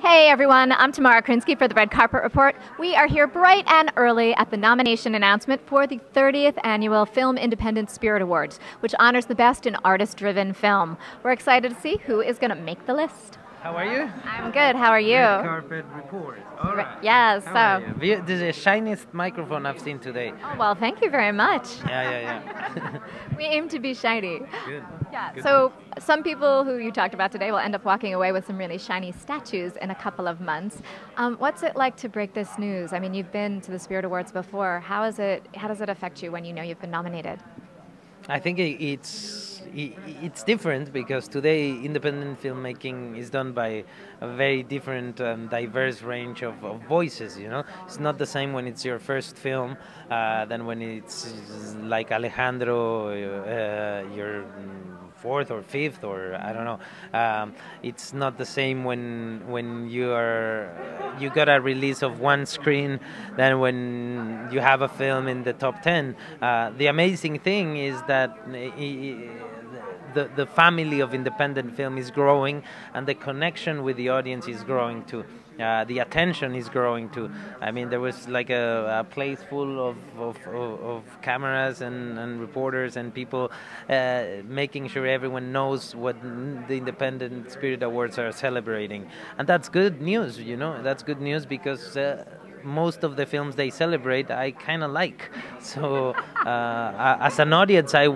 Hey everyone, I'm Tamara Krinsky for the Red Carpet Report. We are here bright and early at the nomination announcement for the 30th Annual Film Independent Spirit Awards, which honors the best in artist-driven film. We're excited to see who is going to make the list. How are you? I'm good, how are you? Red Carpet Report. All right. Yes, How are you? This is the shiniest microphone I've seen today. Oh, well, thank you very much. Yeah. We aim to be shiny. Good. Yeah, Good. so some people who you talked about today will end up walking away with some really shiny statues in a couple of months. What's it like to break this news? I mean, you've been to the Spirit Awards before. How does it affect you when you know you've been nominated? I think it's different because today independent filmmaking is done by a very different and diverse range of voices. You know, it's not the same when it's your first film than when it's like Alejandro, your fourth or fifth, or I don't know. It's not the same when you got a release of one screen than when you have a film in the top 10. The amazing thing is that the family of independent film is growing, and the connection with the audience is growing too. The attention is growing too. I mean, there was like a place full of cameras and reporters and people making sure everyone knows what the Independent Spirit Awards are celebrating. And that's good news, you know. That's good news because most of the films they celebrate I kind of like. So as an audience, I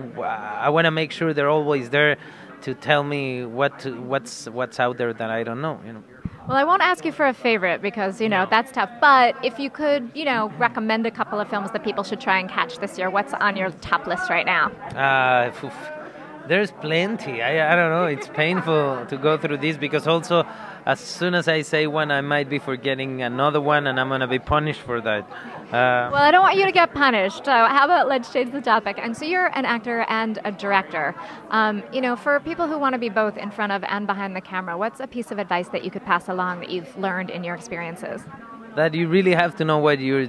want to make sure they're always there to tell me what's out there that I don't know, you know. Well, I won't ask you for a favorite because, you know, that's tough. But if you could, you know, recommend a couple of films that people should try and catch this year, what's on your top list right now? There's plenty. I don't know. It's painful to go through this because also as soon as I say one, I might be forgetting another one and I'm going to be punished for that. Well, I don't want you to get punished. So how about let's change the topic. And so you're an actor and a director. You know, for people who want to be both in front of and behind the camera, what's a piece of advice that you could pass along that you've learned in your experiences? That you really have to know why you're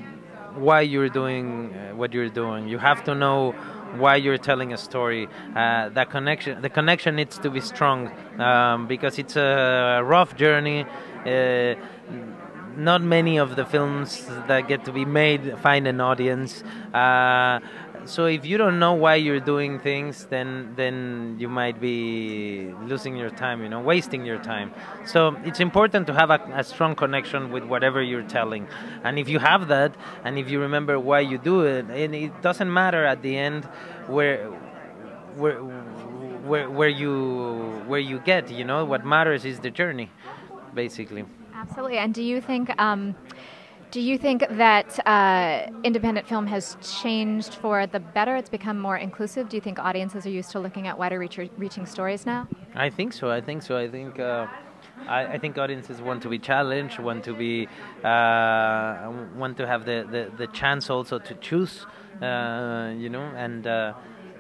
doing what you're doing. You have to know why you're telling a story. The connection needs to be strong because it's a rough journey. Not many of the films that get to be made find an audience. So if you don't know why you're doing things, then you might be losing your time, you know, wasting your time. So it's important to have a strong connection with whatever you're telling. And if you have that, and if you remember why you do it, and it doesn't matter at the end where you get, you know, what matters is the journey, basically. Absolutely. And do you think that independent film has changed for the better? It's become more inclusive? Do you think audiences are used to looking at wider reaching stories now? I think so. I think audiences want to be challenged, want to have the chance also to choose, you know,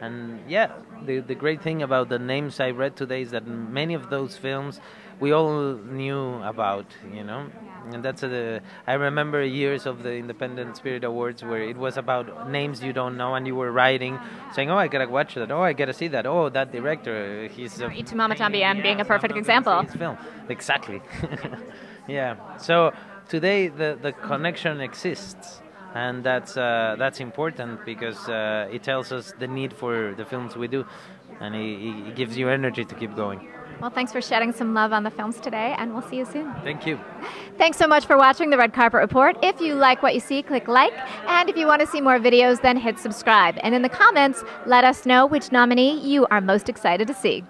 and yeah, the great thing about the names I read today is that many of those films we all knew about, you know. And that's I remember years of the Independent Spirit Awards where it was about names you don't know, and you were writing, saying, "Oh, I gotta watch that. Oh, I gotta see that. Oh, that director, he's." Itumama Tambien being a perfect example. His film, exactly. Yeah. So today the connection exists, and that's important because it tells us the need for the films we do, and it gives you energy to keep going. Well, thanks for shedding some love on the films today, and we'll see you soon. Thank you. Thanks so much for watching the Red Carpet Report. If you like what you see, click like, and if you want to see more videos, then hit subscribe. And in the comments, let us know which nominee you are most excited to see.